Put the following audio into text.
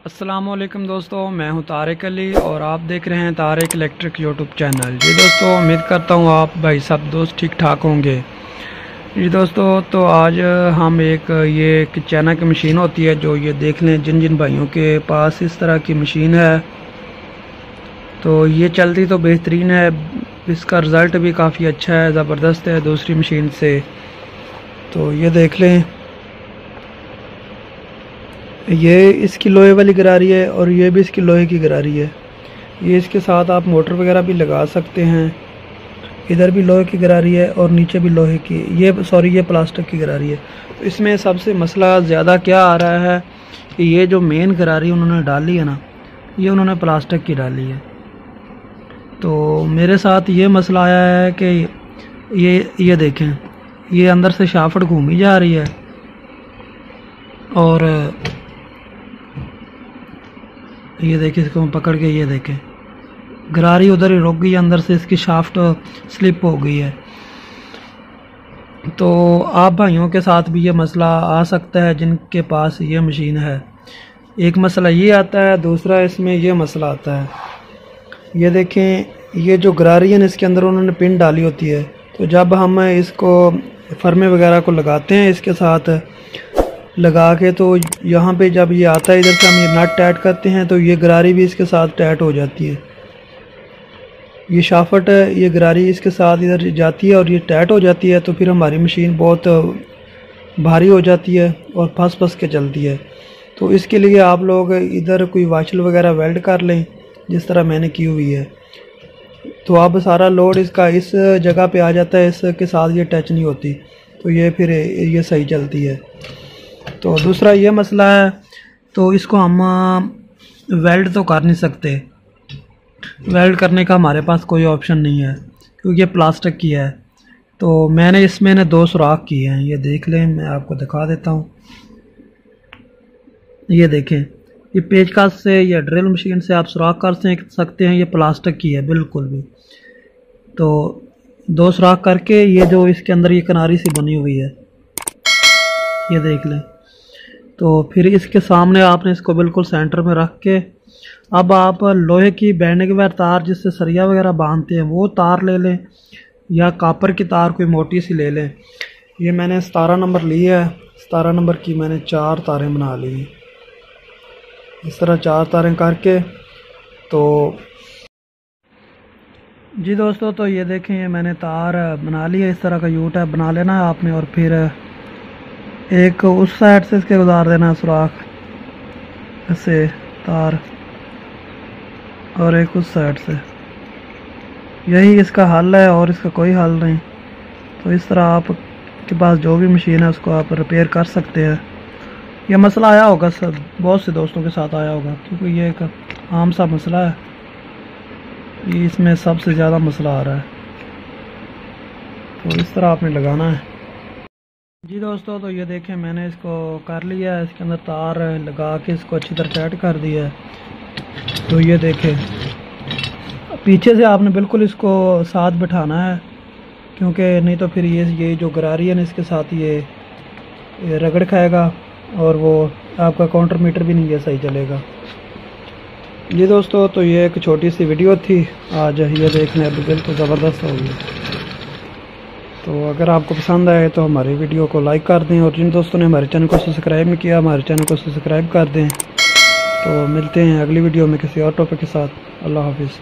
अस्सलामुअलैकुम दोस्तों, मैं हूं तारिक अली और आप देख रहे हैं तारिक इलेक्ट्रिक यूट्यूब चैनल। जी दोस्तों, उम्मीद करता हूं आप भाई सब दोस्त ठीक ठाक होंगे। जी दोस्तों, तो आज हम एक चाइना की मशीन होती है जो ये देख लें, जिन जिन भाइयों के पास इस तरह की मशीन है तो ये चलती तो बेहतरीन है, इसका रिज़ल्ट भी काफ़ी अच्छा है, ज़बरदस्त है दूसरी मशीन से। तो ये देख लें, ये इसकी लोहे वाली गरारी है और ये भी इसकी लोहे की गरारी है। ये इसके साथ आप मोटर वगैरह भी लगा सकते हैं। इधर भी लोहे की गरारी है और नीचे भी लोहे की, ये प्लास्टिक की गरारी है। तो इसमें सबसे मसला ज़्यादा क्या आ रहा है कि ये जो मेन गरारी उन्होंने डाली है ना, ये उन्होंने प्लास्टिक की डाली है। तो मेरे साथ ये मसला आया है कि ये देखें, ये अंदर से शाफ्ट घूमी जा रही है और ये देखें, इसको पकड़ के ये देखें, गरारी उधर ही रुक गई, अंदर से इसकी शाफ्ट स्लिप हो गई है। तो आप भाइयों के साथ भी ये मसला आ सकता है जिनके पास ये मशीन है। एक मसला ये आता है, दूसरा इसमें ये मसला आता है, ये देखें, ये जो गरारी है ना, इसके अंदर उन्होंने पिन डाली होती है। तो जब हम इसको फर्मे वगैरह को लगाते हैं इसके साथ लगा के, तो यहाँ पे जब ये आता है इधर से हम ये नट टाइट करते हैं तो ये गरारी भी इसके साथ टाइट हो जाती है। ये शाफ्ट ये गरारी इसके साथ इधर जाती है और ये टाइट हो जाती है। तो फिर हमारी मशीन बहुत भारी हो जाती है और फंस फंस के चलती है। तो इसके लिए आप लोग इधर कोई वाशल वगैरह वेल्ड कर लें, जिस तरह मैंने की हुई है। तो अब सारा लोड इसका इस जगह पे आ जाता है, इसके साथ ये टच नहीं होती, तो ये फिर ये सही चलती है। तो दूसरा ये मसला है, तो इसको हम वेल्ड तो कर नहीं सकते, वेल्ड करने का हमारे पास कोई ऑप्शन नहीं है क्योंकि ये प्लास्टिक की है। तो मैंने इसमें ने 2 सुराख किए हैं, ये देख लें, मैं आपको दिखा देता हूँ। ये देखें, ये पेचकस से या ड्रिल मशीन से आप सुराख कर सकते हैं, ये प्लास्टिक की है बिल्कुल भी। तो 2 सुराख करके ये जो इसके अंदर ये किनारी सी बनी हुई है, ये देख लें। तो फिर इसके सामने आपने इसको बिल्कुल सेंटर में रख के, अब आप लोहे की बैंडिंग वायर तार जिससे सरिया वगैरह बांधते हैं वो तार ले लें, या कॉपर की तार कोई मोटी सी ले लें। ये मैंने 17 नंबर ली है, 17 नंबर की मैंने 4 तारें बना ली, इस तरह 4 तारें करके। तो जी दोस्तों, तो ये देखें, ये मैंने तार बना ली है, इस तरह का यू टाइप बना लेना है आपने, और फिर एक उस साइड से इसके गुजार देना सुराख से तार, और एक उस साइड से। यही इसका हल है और इसका कोई हल नहीं। तो इस तरह आपके पास जो भी मशीन है उसको आप रिपेयर कर सकते हैं। यह मसला आया होगा सब, बहुत से दोस्तों के साथ आया होगा, क्योंकि ये एक आम सा मसला है, ये इसमें सबसे ज़्यादा मसला आ रहा है। तो इस तरह आपने लगाना है। जी दोस्तों, तो ये देखें, मैंने इसको कर लिया है, इसके अंदर तार लगा के इसको अच्छी तरह टाइट कर दिया है। तो ये देखें, पीछे से आपने बिल्कुल इसको साथ बिठाना है, क्योंकि नहीं तो फिर ये जो गरारी है ना, इसके साथ ये रगड़ खाएगा और वो आपका काउंटर मीटर भी नहीं है सही चलेगा। जी दोस्तों, तो ये एक छोटी सी वीडियो थी आज, ये देखने अभी बिल्कुल ज़बरदस्त होगी। तो अगर आपको पसंद आए तो हमारी वीडियो को लाइक कर दें, और जिन दोस्तों ने हमारे चैनल को सब्सक्राइब नहीं किया, हमारे चैनल को सब्सक्राइब कर दें। तो मिलते हैं अगली वीडियो में किसी और टॉपिक के साथ। अल्लाह हाफिज़।